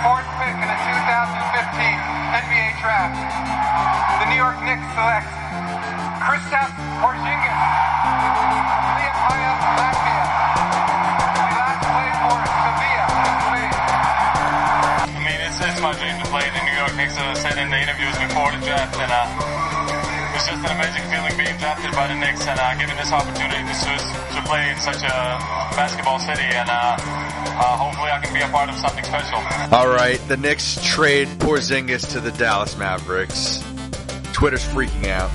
fourth pick in the 2015 NBA draft, the New York Knicks select Kristaps Porzingis, Liepāja, Latvia. He last played for Sevilla, Spain. I mean, it's my dream to play in the New York Knicks, as I said in the interviews before the draft, and it's just an amazing feeling being drafted by the Knicks and given this opportunity to play in such a basketball city, and hopefully I can be a part of something special. All right, the Knicks trade Porzingis to the Dallas Mavericks. Twitter's freaking out.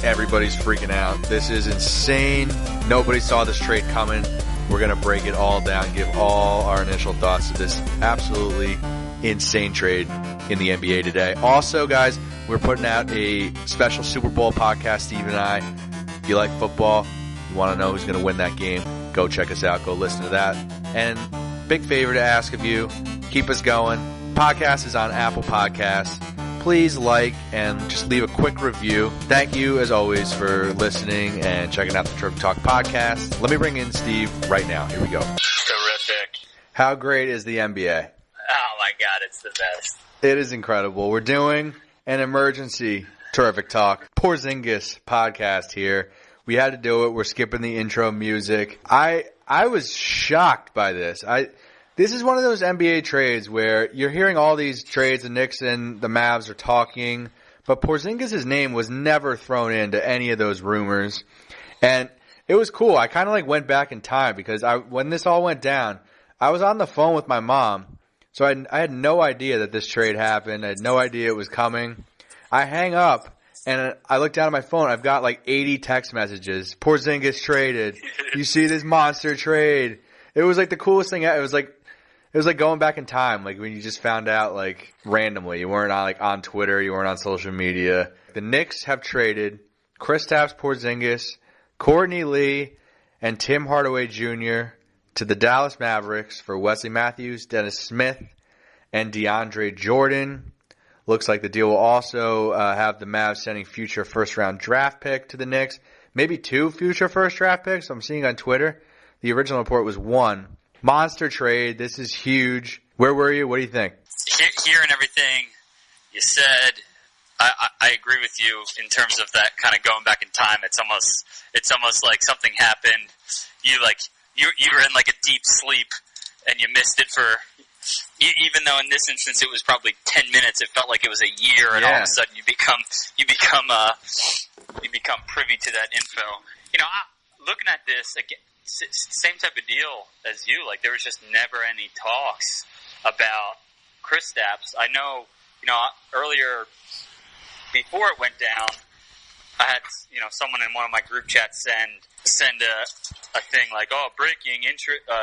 Everybody's freaking out. This is insane. Nobody saw this trade coming. We're going to break it all down, give all our initial thoughts to this absolutely insane trade in the NBA today. Also, guys, we're putting out a special Super Bowl podcast, Steve and I. If you like football, you want to know who's going to win that game, go check us out. Go listen to that. And big favor to ask of you, keep us going. Podcast is on Apple Podcasts. Please like and just leave a quick review. Thank you, as always, for listening and checking out the Trophy Talk podcast. Let me bring in Steve right now. Here we go. Terrific. How great is the NBA? Oh, my God, it's the best. It is incredible. We're doing an emergency Terrific Talk Porzingis podcast here. We had to do it. We're skipping the intro music. I was shocked by this. This is one of those NBA trades where you're hearing all these trades, the Knicks and the Mavs are talking, but Porzingis' name was never thrown into any of those rumors. And it was cool. I kind of went back in time because when this all went down, I was on the phone with my mom. So I had no idea that this trade happened. I had no idea it was coming. I hang up and I look down at my phone. I've got 80 text messages. Porzingis traded. You see this monster trade. It was the coolest thing. It was like going back in time, when you just found out randomly. You weren't on Twitter, you weren't on social media. The Knicks have traded Kristaps Porzingis, Courtney Lee, and Tim Hardaway Jr. to the Dallas Mavericks for Wesley Matthews, Dennis Smith, and DeAndre Jordan. Looks like the deal will also have the Mavs sending future first-round draft pick to the Knicks. Maybe 2 future first-draft picks. I'm seeing on Twitter. The original report was 1. Monster trade. This is huge. Where were you? What do you think? Hearing everything you said, I agree with you in terms of that kind of going back in time. It's almost like something happened. You were in a deep sleep and you missed it for. Even though in this instance it was probably 10 minutes, it felt like it was a year, and all of a sudden you become privy to that info. Looking at this again. Same type of deal as you. There was just never any talks about Kristaps. I know, earlier, before it went down, I had, someone in one of my group chats send a thing breaking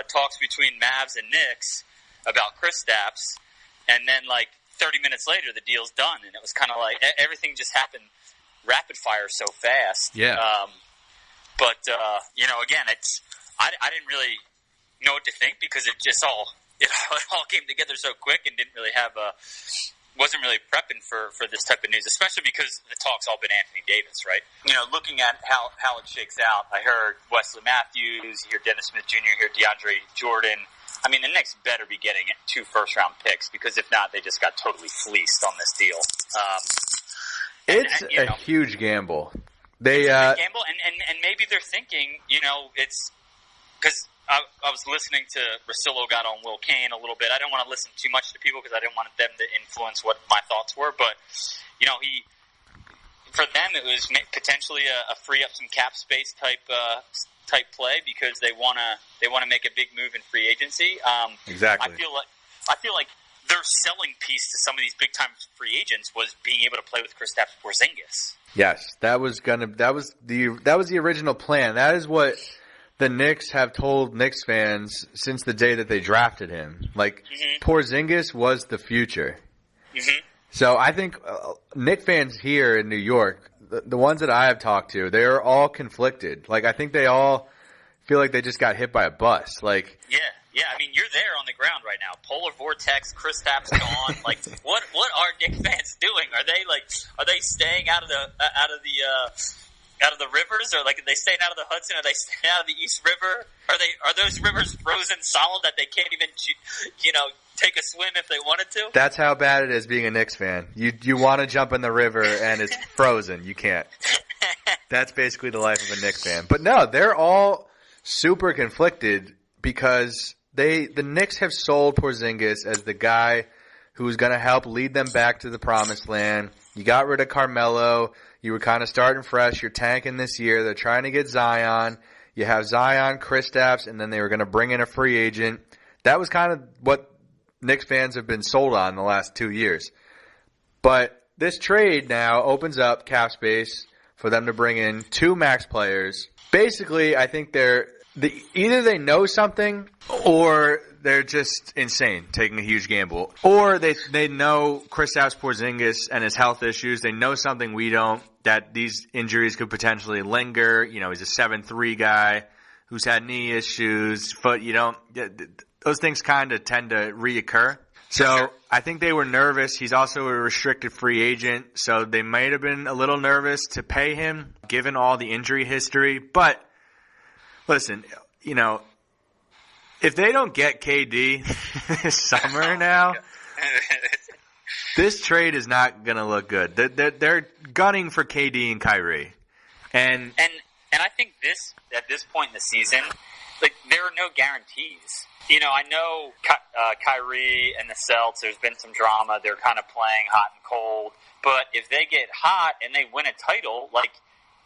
talks between Mavs and Knicks about Kristaps, and then 30 minutes later the deal's done, and it was kind of everything just happened rapid fire so fast. Yeah. But again, I didn't really know what to think because it all came together so quick and wasn't really prepping for this type of news, especially because the talk's all been Anthony Davis, right? Looking at how it shakes out, I heard Wesley Matthews, you hear Dennis Smith Jr., you hear DeAndre Jordan. I mean, the Knicks better be getting 2 first-round picks because if not, they just got totally fleeced on this deal. It's a huge gamble. It's a big gamble, and maybe they're thinking, it's because I was listening to Russillo got on Will Kane a little bit. I didn't want to listen too much to people because I didn't want them to influence what my thoughts were. But for them it was potentially a free up some cap space type play because they want to make a big move in free agency. Exactly. I feel like their selling piece to some of these big time free agents was being able to play with Kristaps Porzingis. Yes, that was the original plan. That is what the Knicks have told Knicks fans since the day that they drafted him. Porzingis was the future. Mm-hmm. So I think Knicks fans here in New York, the ones that I have talked to, they are all conflicted. I think they all feel like they just got hit by a bus. Yeah. I mean, you're there on the ground right now. Polar vortex, Kristaps gone. What are Knicks fans doing? Are they staying out of the rivers, or are they staying out of the Hudson? Are they staying out of the East River? Are those rivers frozen solid that they can't even take a swim if they wanted to. That's how bad it is being a Knicks fan. You want to jump in the river and it's frozen. You can't. That's basically the life of a Knicks fan. But no, they're all super conflicted because the Knicks have sold Porzingis as the guy who's going to help lead them back to the promised land. You got rid of Carmelo. You were kind of starting fresh. You're tanking this year. They're trying to get Zion. You have Zion, Kristaps, and then they were going to bring in a free agent. That was kind of what Knicks fans have been sold on the last 2 years. But this trade now opens up cap space for them to bring in 2 max players. Basically, I think either they know something or they're just insane, taking a huge gamble. Or they know Kristaps Porzingis and his health issues. They know something we don't, that these injuries could potentially linger. You know, he's a 7'3" guy who's had knee issues, foot. Those things kind of tend to reoccur. So I think they were nervous. He's also a restricted free agent, so they might have been a little nervous to pay him, given all the injury history. But listen, if they don't get KD this summer now, this trade is not going to look good. They're gunning for KD and Kyrie. And I think at this point in the season, like, there are no guarantees. I know Kyrie and the Celtics, there's been some drama. They're kind of playing hot and cold. But if they get hot and they win a title, like,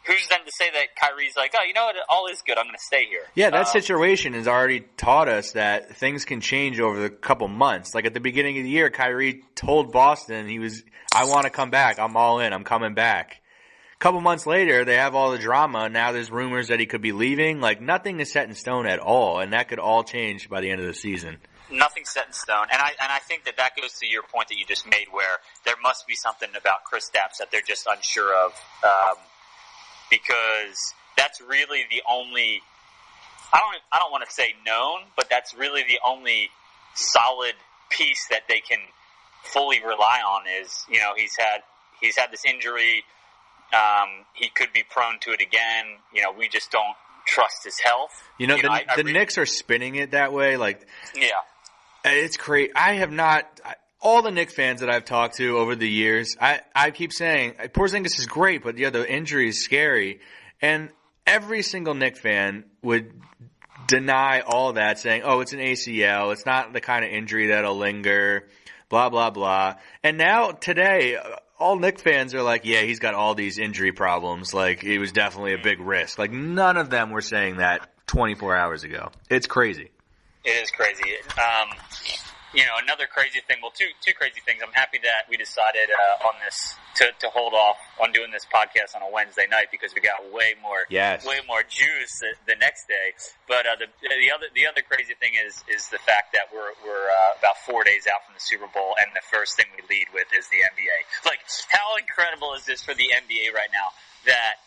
who's then to say that Kyrie's like, oh, you know what, all is good, I'm going to stay here. Yeah, that situation has already taught us that things can change over the couple months. Like at the beginning of the year, Kyrie told Boston I want to come back, I'm all in, I'm coming back. A couple months later, they have all the drama. Now there's rumors that he could be leaving. Like, nothing is set in stone at all, and that could all change by the end of the season. Nothing's set in stone. And I think that goes to your point that you just made, where there must be something about Kristaps that they're just unsure of. Because that's really the only, I don't want to say known, but that's really the only solid piece that they can fully rely on is, he's had this injury. He could be prone to it again. We just don't trust his health. The Knicks are spinning it that way. Like, yeah, it's crazy. I have not. All the Knicks fans that I've talked to over the years, I keep saying Porzingis is great, but the injury is scary. And every single Knicks fan would deny all that, saying, oh, it's an ACL. It's not the kind of injury that'll linger, blah, blah, blah. And now today, all Knicks fans are like, yeah, he's got all these injury problems. Like, it was definitely a big risk. Like, none of them were saying that 24 hours ago. It's crazy. It is crazy. Another crazy thing. Well, two crazy things. I'm happy that we decided on this to hold off on doing this podcast on a Wednesday night because we got way more juice the next day. But the other crazy thing is the fact that we're about 4 days out from the Super Bowl, and the first thing we lead with is the NBA. Like, how incredible is this for the NBA right now that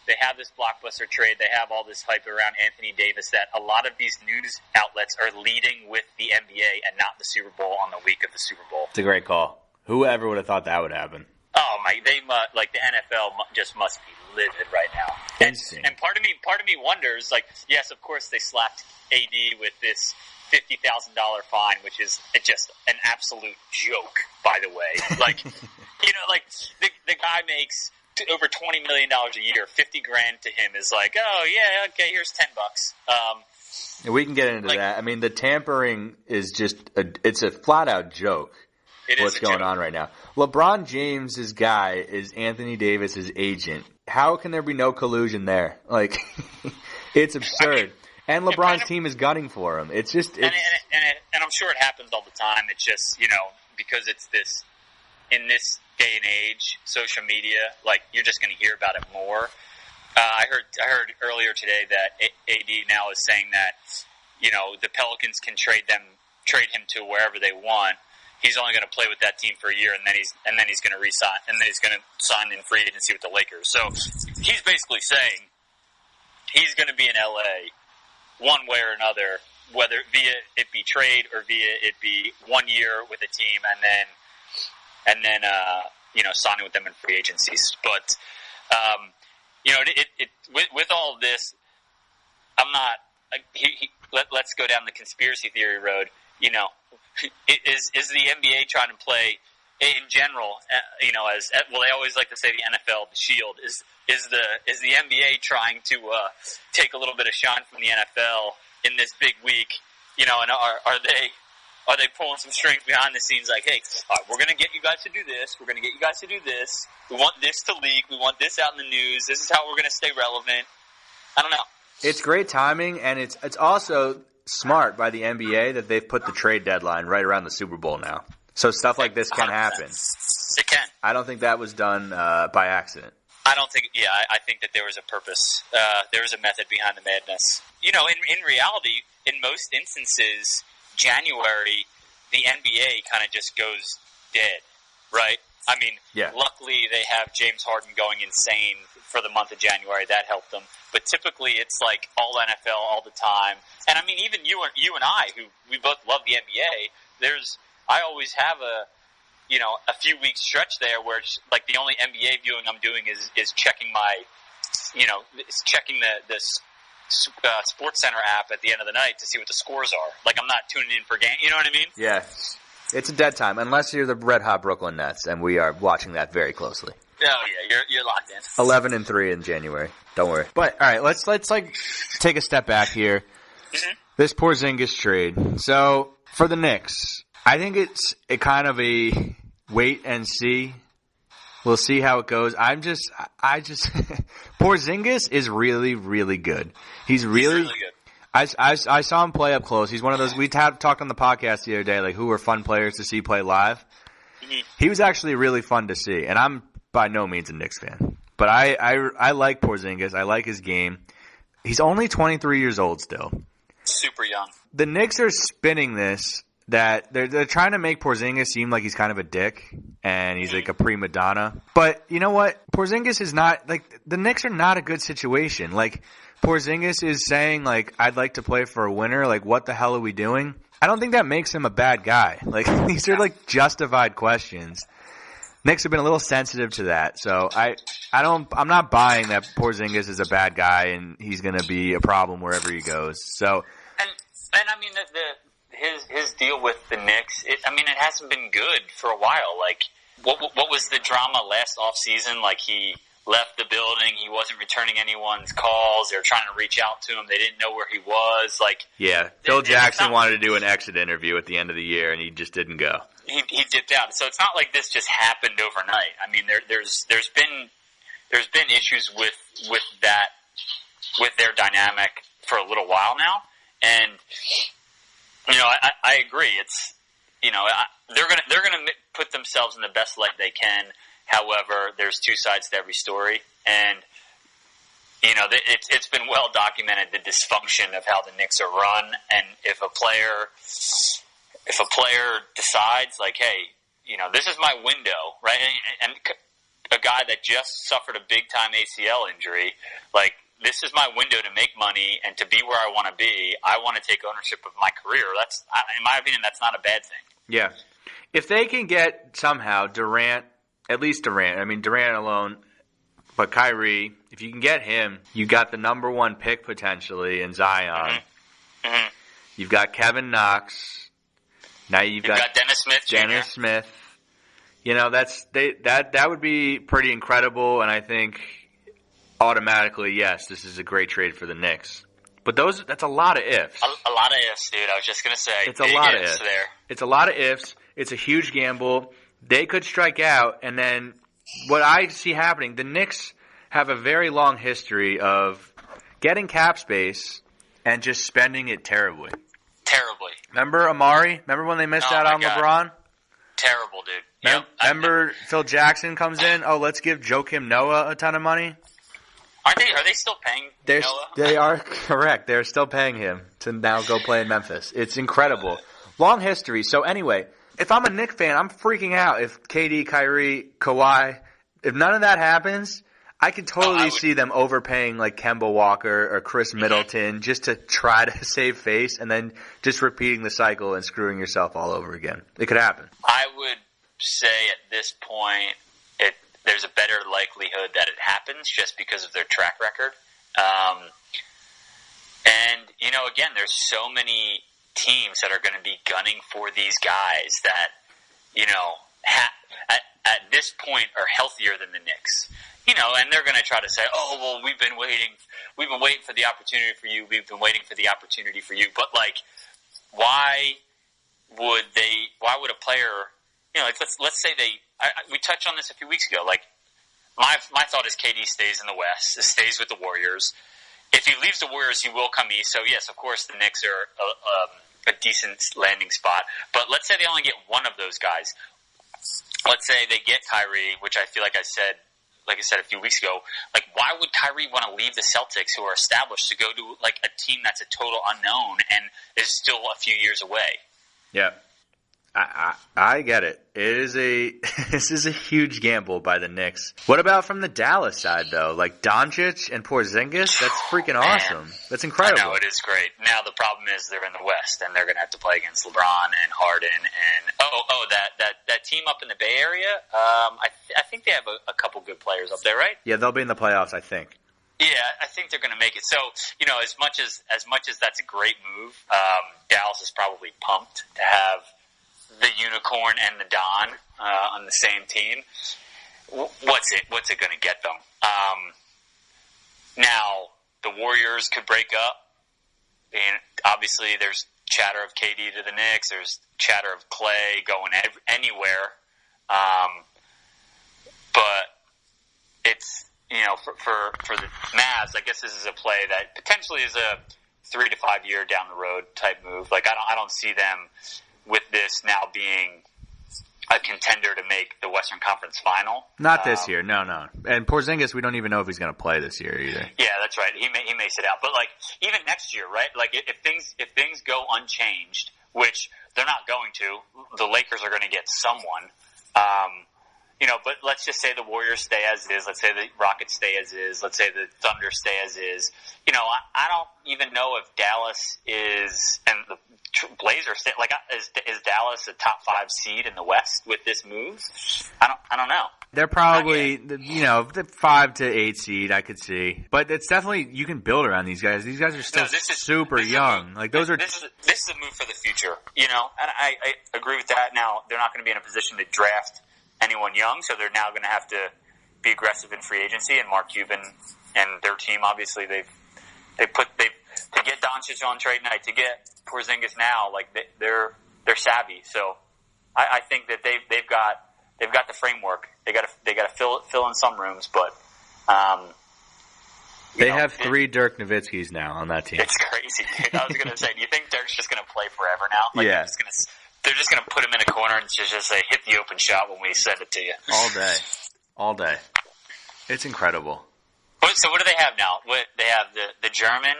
they have this blockbuster trade. They have all this hype around Anthony Davis that a lot of these news outlets are leading with the NBA and not the Super Bowl on the week of the Super Bowl. It's a great call. Whoever would have thought that would happen? Oh my! The NFL just must be livid right now. And part of me wonders, like, yes, of course they slapped AD with this $50,000 fine, which is just an absolute joke, by the way. Like, the guy makes over $20 million a year. $50,000 to him is like, oh yeah, okay, here's $10. We can get into that. I mean, the tampering is it's a flat out joke. What's going on right now? LeBron James's guy is Anthony Davis's agent. How can there be no collusion there? Like, it's absurd. And LeBron's team is gunning for him. It's just, and I'm sure it happens all the time. It's just, because it's this, in this day and age, social media, like, you're just going to hear about it more. I heard earlier today that AD now is saying that, the Pelicans can trade him to wherever they want. He's only going to play with that team for a year, and then he's going to resign, and then he's going to sign in free agency with the Lakers. So he's basically saying he's going to be in LA one way or another, whether via it be trade or via it be 1 year with a team, and then signing with them in free agencies. But with all of this, I'm not. Let's go down the conspiracy theory road. is the NBA trying to play in general? As well, they always like to say the NFL, the shield is the NBA trying to take a little bit of shine from the NFL in this big week? And are they pulling some strings behind the scenes like, hey, all right, we're going to get you guys to do this. We're going to get you guys to do this. We want this to leak. We want this out in the news. This is how we're going to stay relevant. I don't know. It's great timing, and it's also smart by the NBA that they've put the trade deadline right around the Super Bowl now. So stuff like this can happen. It can. I don't think that was done by accident. I don't think. Yeah, I think that there was a purpose. There was a method behind the madness. In reality, in most instances, January, the NBA kind of just goes dead, right? I mean, Luckily they have James Harden going insane for the month of January. That helped them. But typically it's like all NFL all the time. And I mean, even you and I, who we both love the NBA, I always have a few weeks stretch there where it's like the only NBA viewing I'm doing is checking checking the Sports Center app at the end of the night to see what the scores are. Like, I'm not tuning in for game. You know what I mean? Yeah. It's a dead time, unless you're the red hot Brooklyn Nets, and we are watching that very closely. Oh yeah, you're locked in. 11-3 in January. Don't worry. But all right, let's take a step back here. Mm-hmm. This Porzingis trade. So for the Knicks, I think it's a kind of a wait and see. We'll see how it goes. I just Porzingis is really, really good. He's really good. I saw him play up close. He's one of those, we talked on the podcast the other day, like, who are fun players to see play live. Mm-hmm. He was actually really fun to see, and I'm by no means a Knicks fan. But I like Porzingis. I like his game. He's only 23 years old still. Super young. The Knicks are spinning this, that they're trying to make Porzingis seem like he's kind of a dick and he's like a prima donna. But you know what? Porzingis is not, like, the Knicks are not a good situation. Like, Porzingis is saying, like, I'd like to play for a winner. Like, what the hell are we doing? I don't think that makes him a bad guy. Like, these are, like, justified questions. Knicks have been a little sensitive to that. So I'm not buying that Porzingis is a bad guy and he's going to be a problem wherever he goes. So, and I mean, his deal with the Knicks, it hasn't been good for a while. Like, what was the drama last offseason? Like, he left the building, he wasn't returning anyone's calls, they were trying to reach out to him, they didn't know where he was. Like, yeah, Phil Jackson wanted to do an exit interview at the end of the year, and he just didn't go. He dipped out. So it's not like this just happened overnight. I mean, there's been issues with their dynamic for a little while now, and I agree. It's they're gonna put themselves in the best light they can. However, there's two sides to every story, and it's been well documented, the dysfunction of how the Knicks are run. And if a player decides, like, hey, this is my window, right? And a guy that just suffered a big time ACL injury, like, this is my window to make money and to be where I want to be. I want to take ownership of my career. That's, in my opinion, that's not a bad thing. Yeah, if they can get somehow Durant. At least Durant. I mean, Durant alone, but Kyrie, if you can get him, you got the number one pick potentially in Zion. Mm-hmm. Mm-hmm. You've got Kevin Knox. Now you've got Dennis Smith Jr. Dennis Smith. That would be pretty incredible, and I think automatically, yes, this is a great trade for the Knicks. But that's a lot of ifs. A lot of ifs, dude. I was just going to say. It's a lot of ifs. There. It's a lot of ifs. It's a huge gamble. They could strike out, and then what I see happening, the Knicks have a very long history of getting cap space and just spending it terribly. Terribly. Remember Amari? Remember when they missed out on God. LeBron? Terrible, dude. Yep. Remember Phil Jackson comes in? Oh, let's give Joakim Noah a ton of money? Are they still paying Noah? They are correct. They're still paying him to now go play in Memphis. It's incredible. Long history. So anyway, if I'm a Knicks fan, I'm freaking out. If KD, Kyrie, Kawhi, if none of that happens, I could totally see them overpaying like Kemba Walker or Chris Middleton just to try to save face and then just repeating the cycle and screwing yourself all over again. It could happen. I would say at this point there's a better likelihood that it happens just because of their track record. And, again, there's so many teams that are going to be gunning for these guys that, at this point are healthier than the Knicks. And they're going to try to say, oh, well, we've been waiting for the opportunity for you. We've been waiting for the opportunity for you. But, why would a player, let's say we touched on this a few weeks ago. My thought is KD stays in the West, stays with the Warriors. If he leaves the Warriors, he will come east. So, yes, of course, the Knicks are a decent landing spot. But let's say they only get one of those guys. Let's say they get Kyrie, which I feel like I said a few weeks ago. Why would Kyrie want to leave the Celtics, who are established, to go to a team that's a total unknown and is still a few years away? Yeah. I get it. This is a huge gamble by the Knicks. What about from the Dallas side though? Doncic and Porzingis, that's freaking awesome. That's incredible. I know, it is great. Now the problem is they're in the West and they're going to have to play against LeBron and Harden and that team up in the Bay Area. I think they have a couple good players up there, right? Yeah, they'll be in the playoffs, I think. Yeah, I think they're going to make it. So, as much as that's a great move, Dallas is probably pumped to have the Unicorn and the Don on the same team. What's it going to get them? Now the Warriors could break up, and obviously there's chatter of KD to the Knicks. There's chatter of Clay going anywhere, but it's for the Mavs. I guess this is a play that potentially is a 3 to 5 year down the road type move. I don't see them with this now being a contender to make the Western Conference Final. Not this year, no. And Porzingis, we don't even know if he's going to play this year either. Yeah, that's right. He may sit out, but even next year, right? If things go unchanged, which they're not going to, the Lakers are going to get someone. But let's just say the Warriors stay as is. Let's say the Rockets stay as is. Let's say the Thunder stay as is. I don't even know if Dallas is and the Blazers stay. Is Dallas a top 5 seed in the West with this move? I don't know. They're probably the 5 to 8 seed. I could see, but it's definitely you can build around these guys. These guys are still super young. This is a move for the future. And I agree with that. Now they're not going to be in a position to draft anyone young, so they're now going to have to be aggressive in free agency. And Mark Cuban and their team, obviously, to get Doncic on trade night, to get Porzingis now, they're savvy. So I think that they've got the framework. They got to fill in some rooms, but they have 3 Dirk Nowitzkis now on that team. It's crazy, dude. I was going to say, do you think Dirk's just going to play forever now? Yeah. They're just going to put him in a corner and just say, hit the open shot when we send it to you. All day. It's incredible. So what do they have now? What they have the German.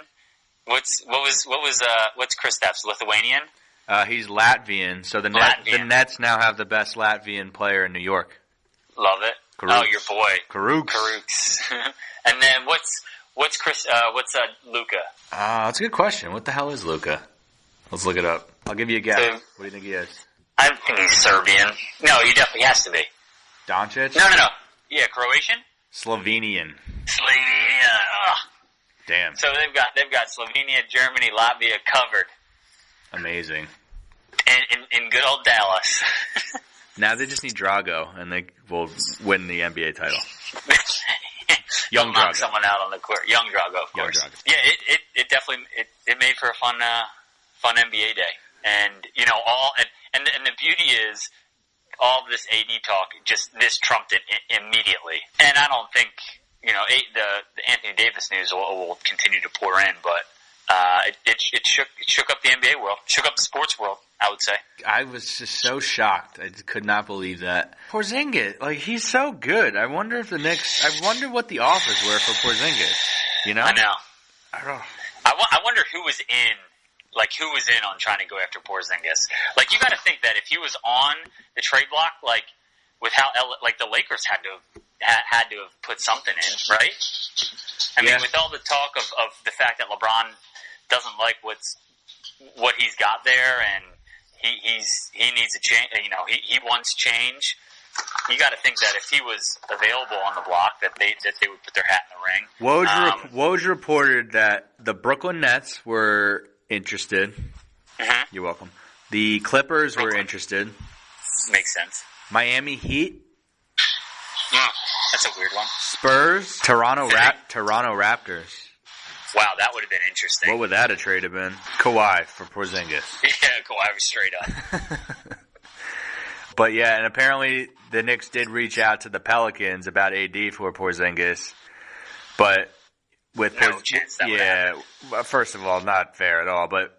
What's Kristaps, Lithuanian? He's Latvian. So the Nets now have the best Latvian player in New York. Love it. Karooks. Oh, your boy, Karooks. And then what's Luka? That's a good question. What the hell is Luka? Let's look it up. I'll give you a guess. What do you think he is? I think he's Serbian. No, he definitely has to be. Doncic? No. Yeah, Croatian? Slovenian. Slovenia. Ugh. Damn. So they've got Slovenia, Germany, Latvia covered. Amazing. In good old Dallas. Now they just need Drago, and they will win the NBA title. Young Drago. Knock someone out on the court. Young Drago, of course. Drago. Yeah, it definitely made for a fun NBA day, and the beauty is all of this AD talk this trumped it immediately, and I don't think the Anthony Davis news will continue to pour in, but it shook up the NBA world, shook up the sports world, I would say. I was just so shocked. I could not believe that. Porzingis, he's so good. I wonder if I wonder what the offers were for Porzingis. I know. I wonder who was in. Who was in on trying to go after Porzingis? You got to think that if he was on the trade block, with how the Lakers had to have put something in, right? I mean, with all the talk of the fact that LeBron doesn't like what he's got there, and he needs a change. He wants change. You got to think that if he was available on the block, that they would put their hat in the ring. Woj reported that the Brooklyn Nets were interested. Uh-huh. You're welcome. The Clippers were interested. Makes sense. Miami Heat. That's a weird one. Spurs. Toronto Raptors. Wow, that would have been interesting. What would that have trade have been? Kawhi for Porzingis. Yeah, Kawhi was straight up. But yeah, and apparently the Knicks did reach out to the Pelicans about AD for Porzingis. But with No chance that would happen. well, first of all, not fair at all. But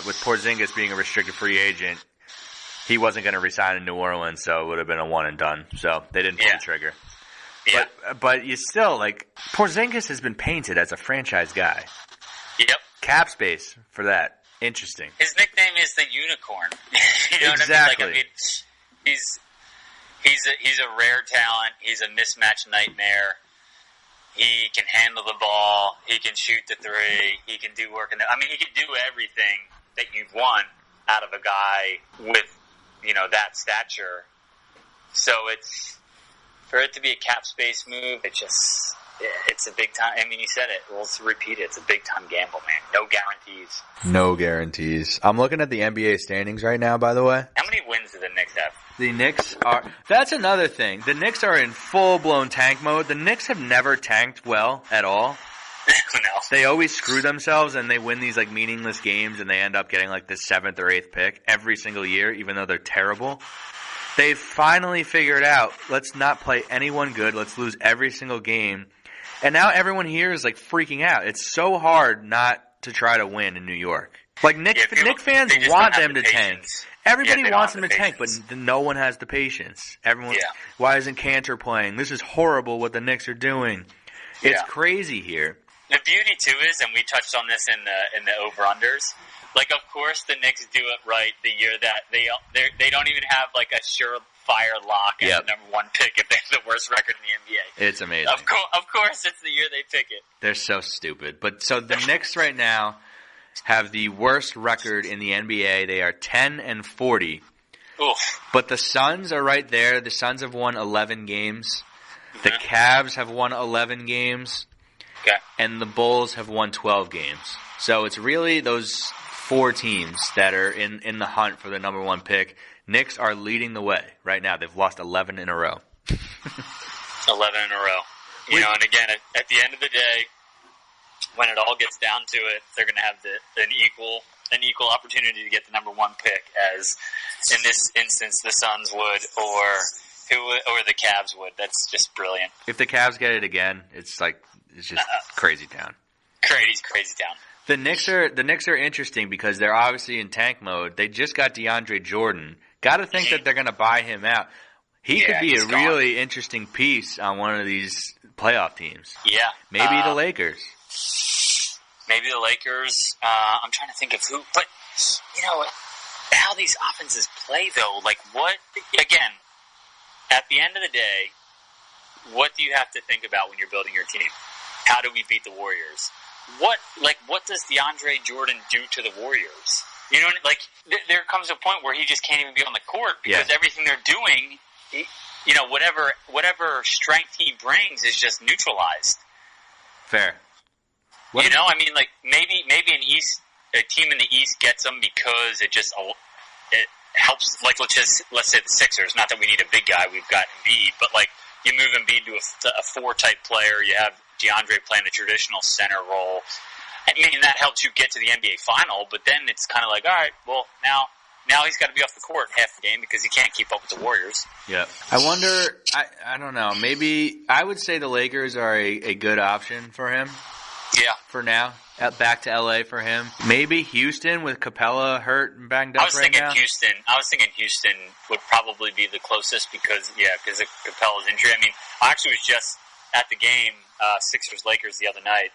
with Porzingis being a restricted free agent, he wasn't going to resign in New Orleans, so it would have been a one and done. So they didn't pull the trigger. Yeah. But you still, like, Porzingis has been painted as a franchise guy. Yep. Cap space for that. Interesting. His nickname is the Unicorn. You know Exactly. what I mean? Like, he's a rare talent. He's a mismatch nightmare. He can handle the ball. He can shoot the three. He can do work. He can do everything that you'd want out of a guy with, that stature. So for it to be a cap space move, it's a big time. I mean, you said it. We'll repeat it. It's a big time gamble, man. No guarantees. No guarantees. I'm looking at the NBA standings right now, by the way. How many wins do the Knicks have? The Knicks are... That's another thing. The Knicks are in full-blown tank mode. The Knicks have never tanked well at all. No. They always screw themselves, and they win these like meaningless games, and they end up getting like the 7th or 8th pick every single year, even though they're terrible. They've finally figured out, let's not play anyone good. Let's lose every single game. And now everyone here is like freaking out. It's so hard not to try to win in New York. Like Knick fans want them to tank. Everybody wants them to tank, but no one has the patience. Everyone, why isn't Cantor playing? This is horrible what the Knicks are doing. It's crazy here. The beauty too is, and we touched on this in the over-unders. Like, of course, the Knicks do it right the year that they don't even have like a surefire lock at the number one pick if they have the worst record in the NBA. It's amazing. Of course, it's the year they pick it. They're so stupid. But so the Knicks right now have the worst record in the NBA. They are 10-40. Oof. But the Suns are right there. The Suns have won 11 games. The Cavs have won 11 games. Okay. And the Bulls have won 12 games. So it's really those 4 teams that are in the hunt for the number one pick. Knicks are leading the way right now. They've lost 11 in a row. 11 in a row. And again, at the end of the day, when it all gets down to it, they're going to have an equal opportunity to get the number one pick, as in this instance the Suns would, or the Cavs would. That's just brilliant. If the Cavs get it again, it's just crazy town. Crazy town. The Knicks are interesting because they're obviously in tank mode. They just got DeAndre Jordan. Got to think that they're going to buy him out. He could be a really interesting piece on one of these playoff teams. Yeah. Maybe the Lakers. Maybe the Lakers. I'm trying to think of who. But, how these offenses play, though. Like, what? Again, at the end of the day, what do you have to think about when you're building your team? How do we beat the Warriors? What does DeAndre Jordan do to the Warriors? There comes a point where he just can't even be on the court because everything they're doing, whatever strength he brings is just neutralized. Fair. Maybe a team in the East gets them because it helps. Like let's say the Sixers. Not that we need a big guy, we've got Embiid, but like you move Embiid to a 4-type player. You have DeAndre playing a traditional center role. I mean, that helps you get to the NBA final, but then it's kind of like, all right, well, now he's got to be off the court half the game because he can't keep up with the Warriors. Yeah. I wonder, I don't know, maybe I would say the Lakers are a good option for him. Yeah. For now. Back to LA for him. Maybe Houston with Capella hurt and banged up right now. I was thinking Houston would probably be the closest because of Capella's injury. I mean, I actually was just at the game, Sixers-Lakers the other night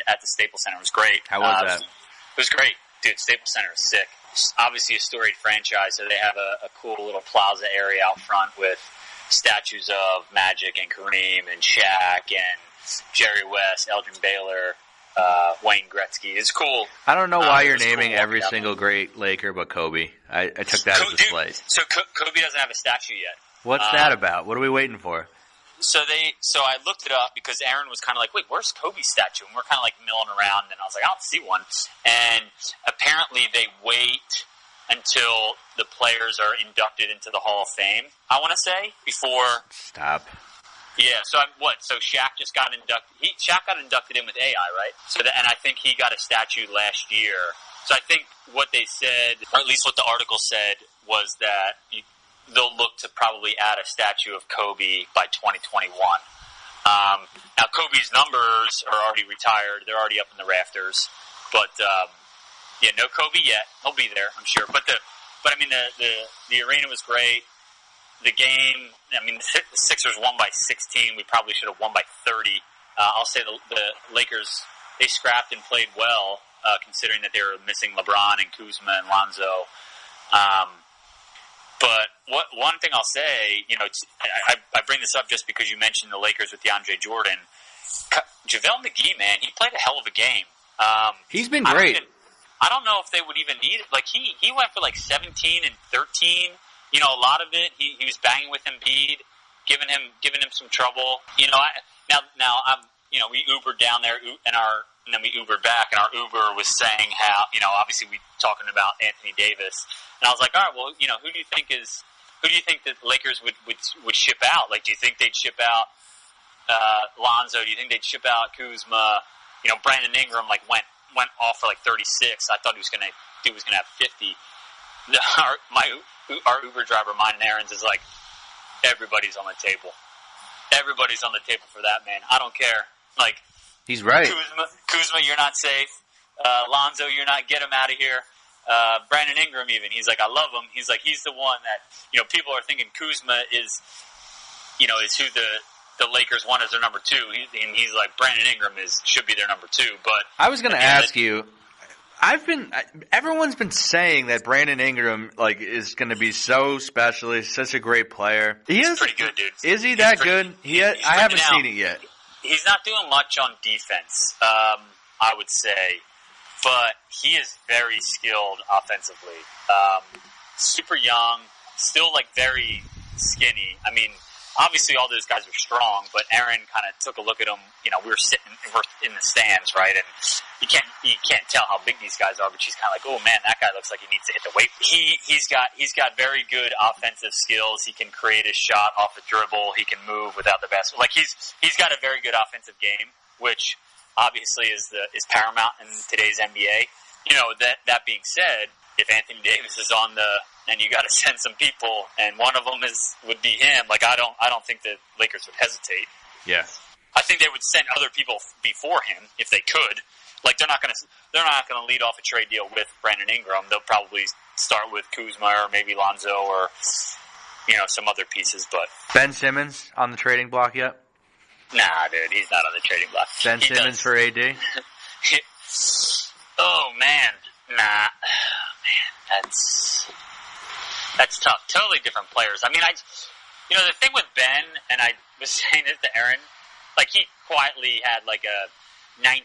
at the Staples Center. It was great. How was that? It was great. Dude, Staples Center is sick. It's obviously a storied franchise, so they have a cool little plaza area out front with statues of Magic and Kareem and Shaq and Jerry West, Elgin Baylor, Wayne Gretzky. It's cool. I don't know why you're naming every single great Laker but Kobe. I took that as a slight. So Kobe doesn't have a statue yet. What's that about? What are we waiting for? So I looked it up because Aaron was kind of like, wait, where's Kobe's statue? And we're kind of like milling around, and I was like, I don't see one. And apparently they wait until the players are inducted into the Hall of Fame, I want to say, before. Stop. Yeah, so So Shaq just got inducted. Shaq got inducted in with AI, right? And I think he got a statue last year. So I think what they said, or at least what the article said, was that they'll look to probably add a statue of Kobe by 2021. Now Kobe's numbers are already retired; they're already up in the rafters. But no Kobe yet. He'll be there, I'm sure. But I mean, the arena was great. The game, I mean, the Sixers won by 16. We probably should have won by 30. I'll say the Lakers, they scrapped and played well, considering that they were missing LeBron and Kuzma and Lonzo. But one thing I'll say, I bring this up just because you mentioned the Lakers with DeAndre Jordan. JaVale McGee, man, he played a hell of a game. He's been great. I don't know if they would even need it. Like, he went for like 17 and 13. A lot of it, he was banging with Embiid, giving him some trouble. Now I'm, we Ubered down there and then we Ubered back, and our Uber was saying how, obviously we talking about Anthony Davis, and I was like, all right, well, who do you think that the Lakers would ship out? Like, do you think they'd ship out Lonzo? Do you think they'd ship out Kuzma? Brandon Ingram went off for like 36. I thought he was gonna have 50. Our Uber driver, mine and Aaron's, is like, everybody's on the table. Everybody's on the table for that, man. I don't care. Like, he's right. Kuzma, you're not safe. Lonzo, you're not. Get him out of here. Brandon Ingram, even, he's like, I love him. He's like, he's the one that people are thinking Kuzma is who the Lakers want as their number two. And he's like, Brandon Ingram should be their number two. But I was going to ask you. Everyone's been saying that Brandon Ingram is going to be so special. He's such a great player. He's pretty good, dude. Is he that good? I haven't seen it yet. He's not doing much on defense, I would say, but he is very skilled offensively. Super young, still very skinny. I mean, obviously all those guys are strong, but Aaron kind of took a look at him. We're in the stands, right? And you can't tell how big these guys are, but she's kind of like, oh man, that guy looks like he needs to hit the weight. He's got very good offensive skills. He can create a shot off the dribble. He can move without the basketball. He's got a very good offensive game, which obviously is paramount in today's NBA. That being said, if Anthony Davis is on and you got to send some people, and one of them would be him. I don't think the Lakers would hesitate. Yeah, I think they would send other people before him if they could. They're not gonna lead off a trade deal with Brandon Ingram. They'll probably start with Kuzma or maybe Lonzo or some other pieces. But Ben Simmons on the trading block yet? Nah, dude, he's not on the trading block. Ben Simmons for AD? Oh man, nah, man, that's tough. Totally different players. I mean, the thing with Ben, and I was saying this to Aaron, he quietly had a 19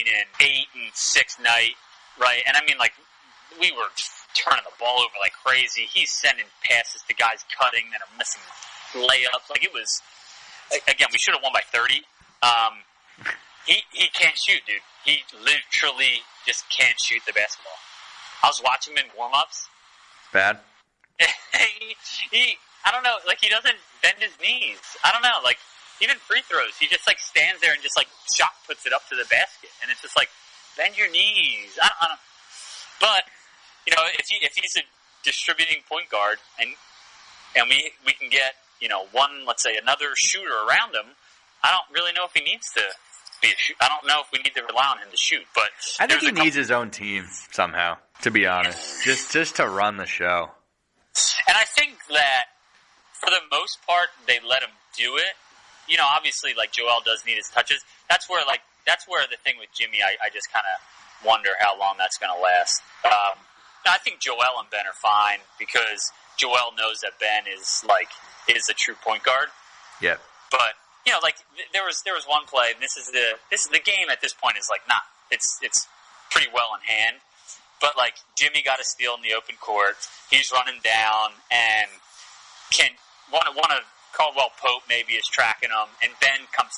and 8 and 6 night, right? And I mean, we were turning the ball over like crazy. He's sending passes to guys cutting that are missing layups. It was, again, we should have won by 30. He can't shoot, dude. He literally just can't shoot the basketball. I was watching him in warm-ups. Bad? I don't know, he doesn't bend his knees. I don't know, even free throws, he just stands there and just shot puts it up to the basket, and it's just bend your knees. I don't. But if he's a distributing point guard and we can get let's say another shooter around him, I don't really know if he needs to be a shoot. I don't know if we need to rely on him to shoot. But I think he needs his own team somehow. To be honest, just to run the show. And I think that for the most part they let him do it. Obviously, Joel does need his touches. That's where the thing with Jimmy, I just kind of wonder how long that's going to last. I think Joel and Ben are fine because Joel knows that Ben is a true point guard. Yeah. But there was one play, and this is the game at this point is not. It's pretty well in hand. But Jimmy got a steal in the open court. He's running down, and one of Caldwell Pope maybe is tracking him, and Ben comes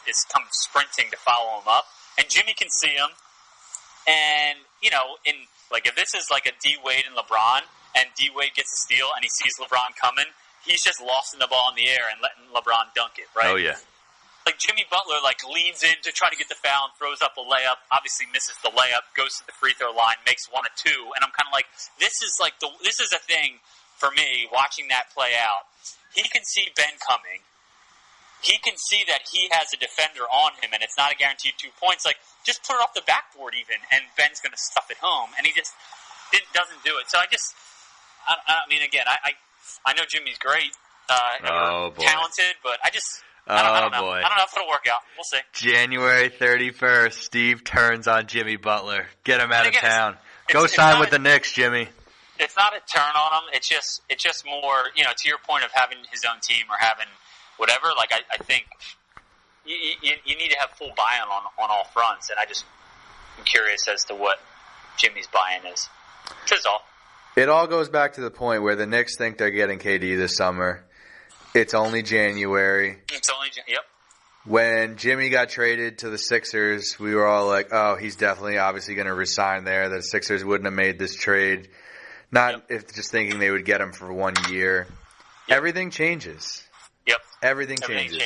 sprinting to follow him up, and Jimmy can see him. And if this is like a D Wade and LeBron, and D Wade gets a steal and he sees LeBron coming, he's just lost in the ball in the air and letting LeBron dunk it, right? Oh yeah. Like Jimmy Butler leans in to try to get the foul and throws up a layup, obviously misses the layup, goes to the free throw line, makes 1 of 2, and I'm kind of like, this is a thing for me watching that play out. He can see Ben coming. He can see that he has a defender on him, and it's not a guaranteed 2 points. Like, just put it off the backboard even, and Ben's going to stuff it home, and he just doesn't do it. So I mean, again, I know Jimmy's great, talented, but I don't know. Boy. I don't know if it'll work out. We'll see. January 31st, Steve turns on Jimmy Butler. Get him out of town. Go sign with the Knicks, Jimmy. It's not a turn on him. It's just more, to your point of having his own team or having whatever. Like, I think you need to have full buy-in on all fronts, and I'm curious as to what Jimmy's buy-in is. That's all. It all goes back to the point where the Knicks think they're getting KD this summer. It's only January. Yep. When Jimmy got traded to the Sixers, we were all like, oh, he's definitely obviously going to resign there. The Sixers wouldn't have made this trade. Just thinking they would get him for 1 year. Yep. Everything changes. Yep. Everything changes.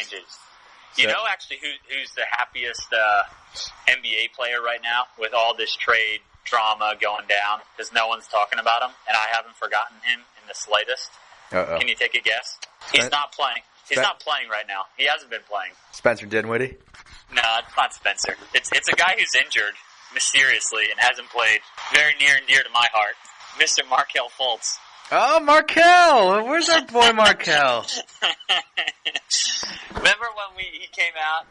You know, actually, who's the happiest NBA player right now with all this trade drama going down? Because no one's talking about him, and I haven't forgotten him in the slightest. Uh-oh. Can you take a guess? He's not playing. He's not playing right now. He hasn't been playing. Spencer Dinwiddie? No, it's not Spencer. It's a guy who's injured mysteriously and hasn't played. Very near and dear to my heart. Mr. Markelle Fultz. Oh, Markelle! Where's our boy Markelle? Remember when he came out?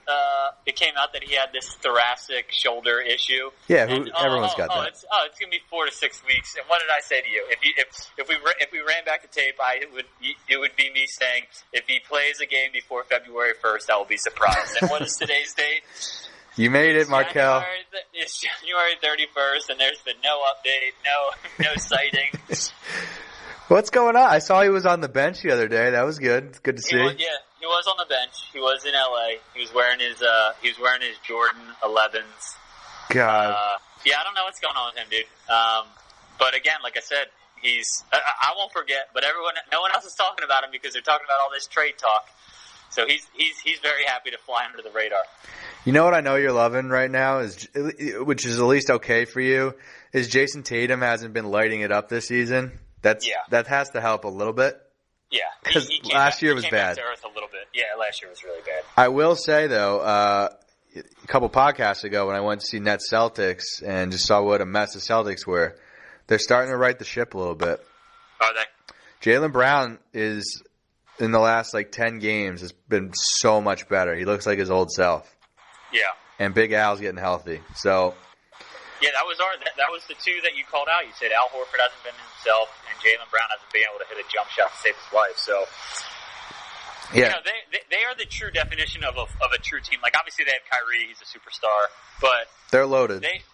It came out that he had this thoracic shoulder issue. Yeah, everyone's got that. It's gonna be 4 to 6 weeks. And what did I say to you? If we ran back the tape, it would be me saying, if he plays a game before February 1st, I will be surprised. And what is today's date? You made it, Markelle. It's January 31st, and there's been no update, no sighting. What's going on? I saw he was on the bench the other day. That was good. It's good to see. He was on the bench. He was in LA. He was wearing his Jordan 11s. God. I don't know what's going on with him, dude. But again, like I said, I won't forget. But no one else is talking about him because they're talking about all this trade talk. So he's very happy to fly under the radar. You know what I know you're loving right now which is at least okay for you, is Jason Tatum hasn't been lighting it up this season. That has to help a little bit. Yeah, because last year was bad. Back to earth a little bit. Yeah, last year was really bad. I will say though, a couple podcasts ago when I went to see Nets Celtics and just saw what a mess the Celtics were, they're starting to right the ship a little bit. Are they? Jaylen Brown is in the last 10 games has been so much better. He looks like his old self. Yeah. And Big Al's getting healthy. So. Yeah, that was the two that you called out. You said Al Horford hasn't been himself, and Jaylen Brown hasn't been able to hit a jump shot to save his life. So, yeah, they are the true definition of a true team. Like obviously they have Kyrie, he's a superstar, but they're loaded. They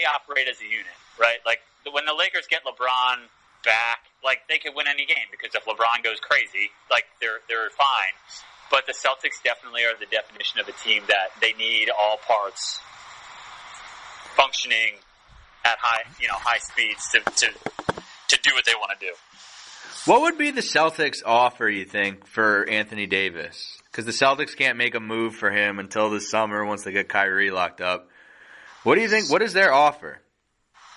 operate as a unit, right? Like when the Lakers get LeBron back, they could win any game because if LeBron goes crazy, they're fine. But the Celtics definitely are the definition of a team that they need all parts functioning at high speeds to do what they want to do. What would be the Celtics' offer, you think, for Anthony Davis? Because the Celtics can't make a move for him until this summer once they get Kyrie locked up. What do you think? What is their offer?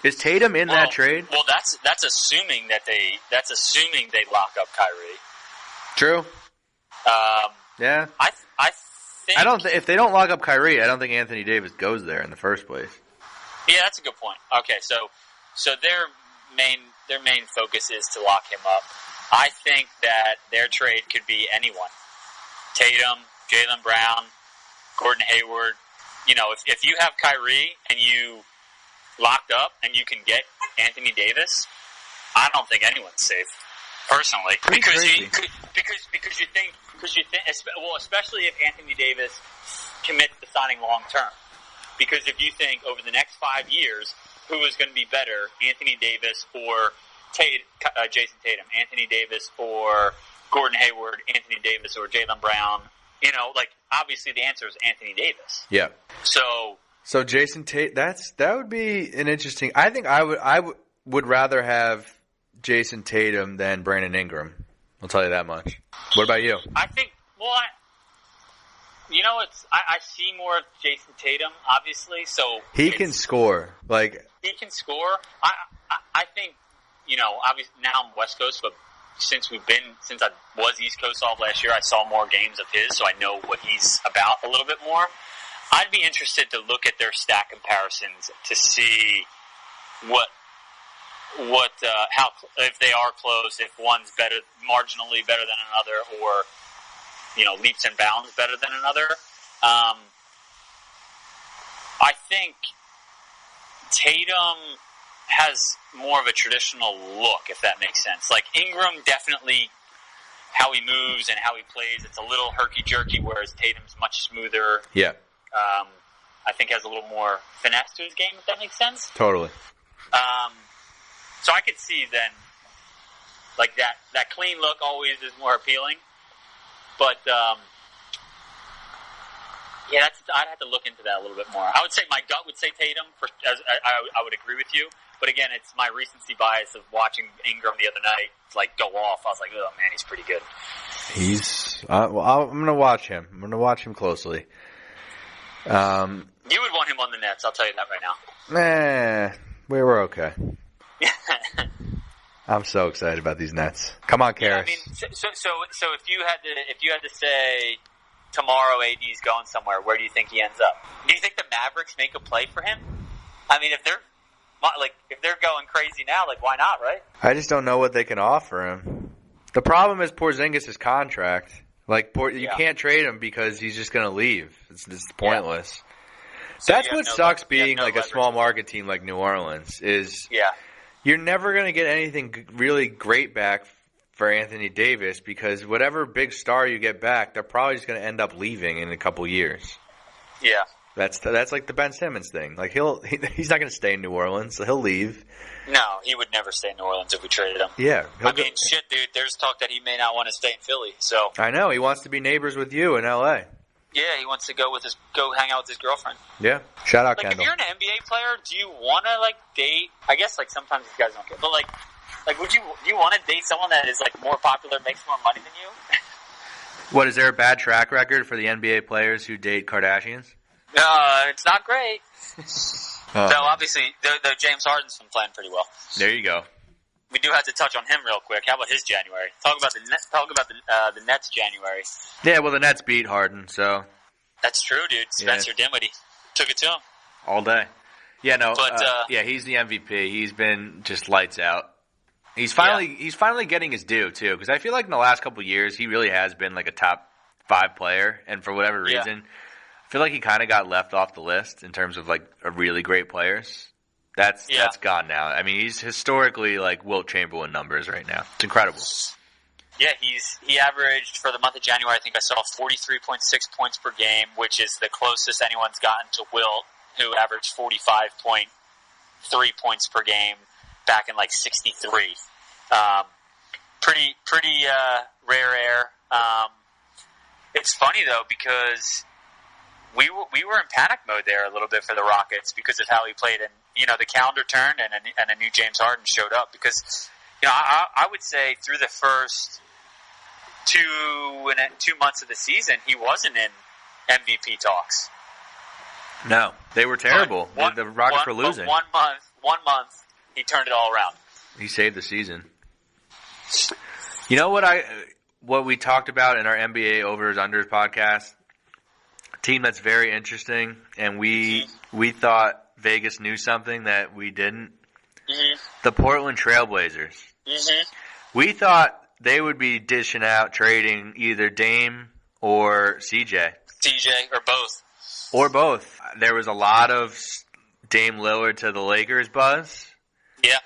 Is Tatum in that trade? Well, that's assuming they lock up Kyrie. True. Yeah. I think. If they don't lock up Kyrie, I don't think Anthony Davis goes there in the first place. Yeah, that's a good point. Okay, so their main focus is to lock him up. I think that their trade could be anyone. Tatum, Jaylen Brown, Gordon Hayward. If you have Kyrie and you locked up and you can get Anthony Davis, I don't think anyone's safe, personally. Because you think, especially if Anthony Davis commits to signing long term. Because if you think over the next 5 years, who is going to be better, Anthony Davis or Jason Tatum, Anthony Davis or Gordon Hayward, Anthony Davis, or Jaylen Brown. You know, like, obviously the answer is Anthony Davis. Yeah. So Jason Tate, that would be an interesting. I think I would rather have Jason Tatum than Brandon Ingram. I'll tell you that much. What about you? I think, I see more of Jason Tatum, obviously. So he can score. He can score. I think, obviously now I'm West Coast, but since I was East Coast all last year, I saw more games of his, so I know what he's about a little bit more. I'd be interested to look at their stat comparisons to see how if they are close, if one's marginally better than another, or leaps and bounds better than another. I think Tatum has more of a traditional look, if that makes sense. Like Ingram, definitely how he moves and how he plays, it's a little herky-jerky, whereas Tatum's much smoother. Yeah. I think has a little more finesse to his game, if that makes sense. Totally. So I could see then, like that clean look always is more appealing. But, I'd have to look into that a little bit more. I would say my gut would say Tatum. I would agree with you. But again, it's my recency bias of watching Ingram the other night go off. I was like, oh man, he's pretty good. I'm going to watch him. I'm going to watch him closely. You would want him on the Nets. I'll tell you that right now. We're okay. I'm so excited about these Nets. Come on, Karis. Yeah, I mean, so if you had to say tomorrow AD's going somewhere, where do you think he ends up? Do you think the Mavericks make a play for him? I mean, if they're going crazy now, why not, right? I just don't know what they can offer him. The problem is Porzingis' contract. You can't trade him because he's just going to leave. It's pointless. Yeah. So that's what sucks being a small market team like New Orleans is. Yeah. You're never going to get anything really great back for Anthony Davis because whatever big star you get back, they're probably just going to end up leaving in a couple years. Yeah. That's like the Ben Simmons thing. He's not going to stay in New Orleans, so he'll leave. No, he would never stay in New Orleans if we traded him. Yeah. Shit, dude, there's talk that he may not want to stay in Philly. So I know. He wants to be neighbors with you in L.A. Yeah, he wants to go hang out with his girlfriend. Yeah. Shout out Kendall. If you're an NBA player, do you want to date? I guess sometimes these guys don't care, but do you want to date someone that is more popular, makes more money than you? What, is there a bad track record for the NBA players who date Kardashians? It's not great. So obviously, the James Harden's been playing pretty well. There you go. We do have to touch on him real quick. How about his January? Talk about the Nets January. Yeah, well, the Nets beat Harden, so that's true, dude. Spencer Dinwiddie took it to him all day. Yeah, no, but he's the MVP. He's been just lights out. He's finally getting his due too, because I feel like in the last couple of years he really has been a top 5 player, and for whatever reason, I feel like he kind of got left off the list in terms of a really great players. That's gone now. I mean, he's historically Wilt Chamberlain numbers right now. It's incredible. Yeah, he averaged for the month of January, I think I saw 43.6 points per game, which is the closest anyone's gotten to Wilt, who averaged 45.3 points per game back in 63. Pretty rare air. It's funny though because we were in panic mode there a little bit for the Rockets because of how he played, and the calendar turned and a new James Harden showed up because I would say through the first 2 months of the season he wasn't in MVP talks. No, they were terrible. The Rockets were losing. 1 month, he turned it all around. He saved the season. You know what we talked about in our NBA Overs Unders podcast? A team that's very interesting, and we thought Vegas knew something that we didn't. Mm-hmm. The Portland Trailblazers. Mm-hmm. We thought they would be dishing out trading either Dame or CJ. Or both. There was a lot of Dame Lillard to the Lakers buzz. Yeah.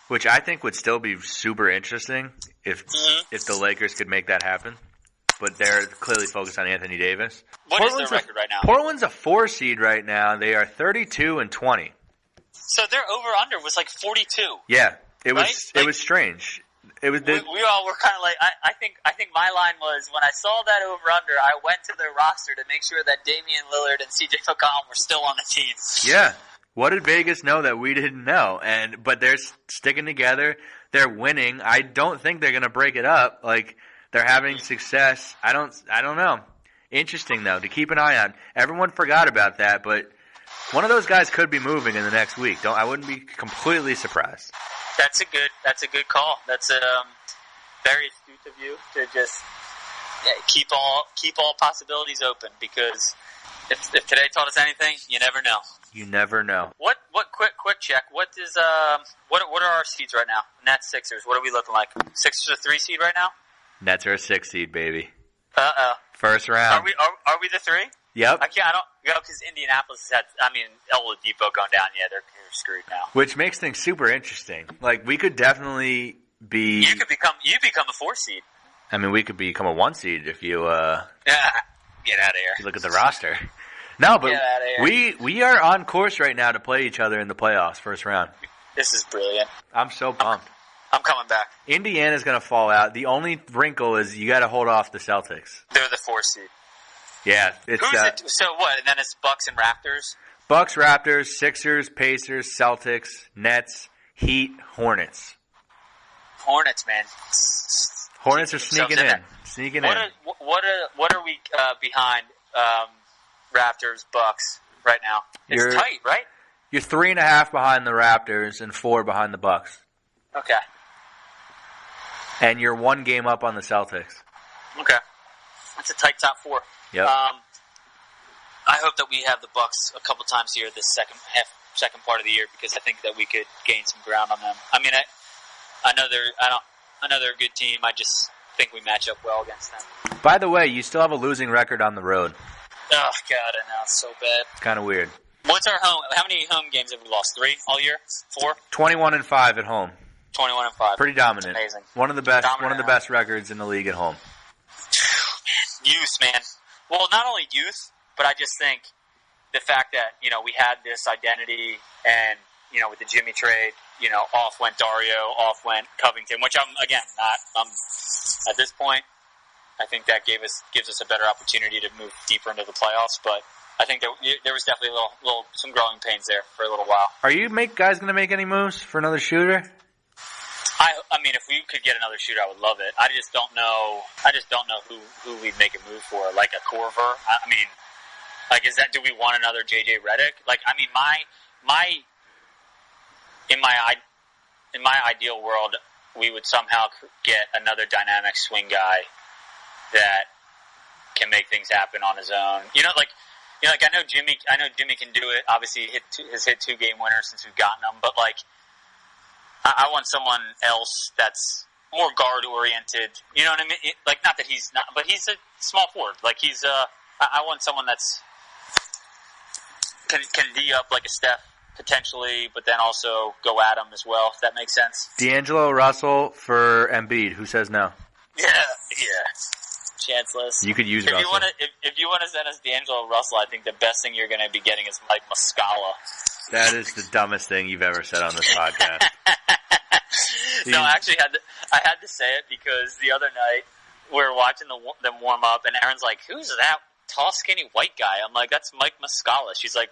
Which I think would still be super interesting if the Lakers could make that happen. But they're clearly focused on Anthony Davis. What is their record right now? Portland's a 4 seed right now. They are 32-20. So their over-under was 42. Yeah. It was strange. we all were kind of like, I think my line was, when I saw that over-under, I went to their roster to make sure that Damian Lillard and CJ McCollum were still on the team. Yeah. What did Vegas know that we didn't know? But they're sticking together. They're winning. I don't think they're going to break it up. Like, they're having success. I don't know. Interesting, though, to keep an eye on. Everyone forgot about that, but one of those guys could be moving in the next week. I wouldn't be completely surprised. That's a good call. That's very astute of you to just keep all possibilities open, because if today taught us anything, you never know. You never know. What quick check. What are our seeds right now? Nets, Sixers. What are we looking like? Sixers a 3 seed right now? Nets are a 6 seed, baby. First round. Are we the 3? Yep. I don't go because Indianapolis has had. Oladipo going down. Yeah, they're screwed now. Which makes things super interesting. Like, we could definitely be. You become a 4 seed. We could become a 1 seed if you. Get out of here. If you look at the roster. No, but we are on course right now to play each other in the playoffs, first round. This is brilliant. I'm so pumped. I'm coming back. Indiana's going to fall out. The only wrinkle is you got to hold off the Celtics. They're the 4 seed. Yeah, it's so what? And then it's Bucks and Raptors. Bucks, Raptors, Sixers, Pacers, Celtics, Nets, Heat, Hornets. Hornets, man. Hornets are sneaking in. What are we behind? Raptors, Bucks right now. It's tight, right? You're 3.5 behind the Raptors and 4 behind the Bucks. Okay. And you're 1 game up on the Celtics. Okay. That's a tight top 4. Yep. I hope that we have the Bucks a couple times here this second part of the year, because I think that we could gain some ground on them. I know they're a good team. I just think we match up well against them. By the way, you still have a losing record on the road. Oh God, I know, it's so bad. It's kind of weird. What's our home? How many home games have we lost? 3 all year? 4? 21-5 at home. 21-5. Pretty dominant. That's amazing. One of the best records in the league at home. Youth, man. Well, not only youth, but I just think the fact that, we had this identity, and, with the Jimmy trade, off went Dario, off went Covington, which I'm at this point, I think that gives us a better opportunity to move deeper into the playoffs, but I think there was definitely some growing pains there for a little while. Are you guys going to make any moves for another shooter? If we could get another shooter, I would love it. I just don't know who we'd make a move for, like a Corver. Do we want another JJ Redick? In my ideal world, we would somehow get another dynamic swing guy that can make things happen on his own. I know Jimmy can do it. Obviously, has hit 2 game winners since we've gotten him, but I want someone else that's more guard oriented. You know what I mean? Not that he's not, but he's a small forward. I want someone that's can D up like a Steph potentially, but then also go at him as well. If that makes sense. D'Angelo Russell for Embiid. Who says no? Yeah. Chanceless. You could use Russell. If you want to send us D'Angelo Russell, I think the best thing you're going to be getting is Mike Muscala. That is the dumbest thing you've ever said on this podcast. No, I actually had to say it because the other night we were watching them warm up, and Aaron's like, "Who's that tall, skinny white guy?" I'm like, "That's Mike Muscala." She's like,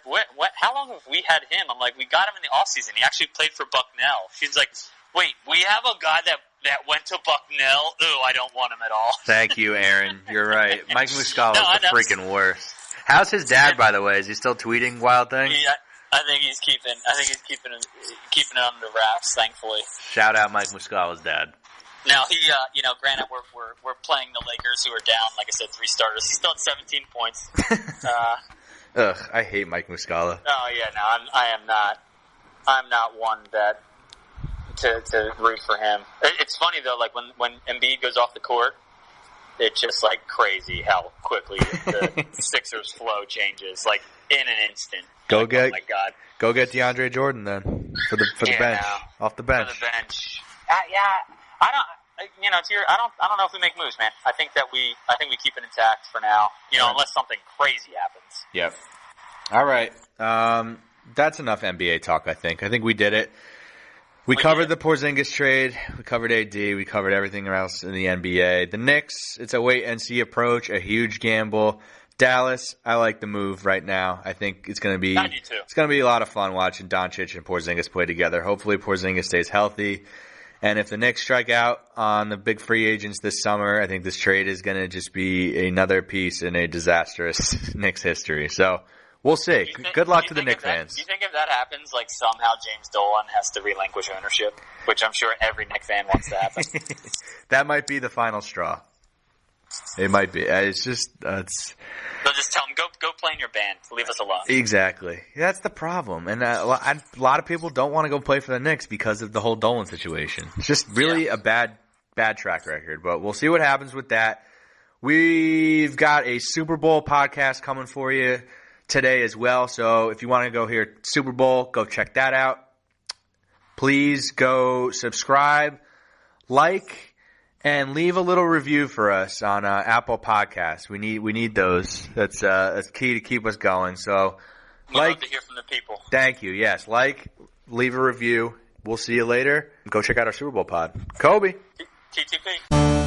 "What? How long have we had him?" I'm like, "We got him in the offseason. He actually played for Bucknell." She's like, "Wait, we have a guy that went to Bucknell? Ooh, I don't want him at all." Thank you, Aaron. You're right. Mike Muscala is the freaking worst. How's his dad, by the way? Is he still tweeting wild things? Yeah, I think he's keeping it under wraps. Thankfully. Shout out Mike Muscala's dad. Now granted, we're playing the Lakers, who are down, like I said, 3 starters. He's still at 17 points. Ugh, I hate Mike Muscala. Oh yeah, no, I'm not one that to root for him. It's funny though, when Embiid goes off the court, it's just crazy how quickly the Sixers flow changes, in an instant. Oh my God. Go get DeAndre Jordan then for the bench, off the bench. For the bench. I don't know if we make moves, man. I think we keep it intact for now. Unless something crazy happens. Yep. All right. That's enough NBA talk. I think we did it. We covered the Porzingis trade. We covered AD. We covered everything else in the NBA. The Knicks, it's a wait-and-see approach, a huge gamble. Dallas, I like the move right now. I think it's going to be a lot of fun watching Doncic and Porzingis play together. Hopefully Porzingis stays healthy. And if the Knicks strike out on the big free agents this summer, I think this trade is going to just be another piece in a disastrous Knicks history. So we'll see. Good luck to the Knicks fans. Do you think if that happens, like somehow James Dolan has to relinquish ownership, which I'm sure every Knicks fan wants to happen? That might be the final straw. It might be. It's just They'll just tell him, go play in your band. Leave us alone. Exactly. That's the problem. And a lot of people don't want to go play for the Knicks because of the whole Dolan situation. It's just really a bad track record. But we'll see what happens with that. We've got a Super Bowl podcast coming for you today as well. So if you want to go hear Super Bowl, go check that out. Please go subscribe, like, and leave a little review for us on Apple Podcasts. We need those. That's key to keep us going. So, we'd love to hear from the people. Thank you. Yes, leave a review. We'll see you later. Go check out our Super Bowl pod. Kobe. TTP.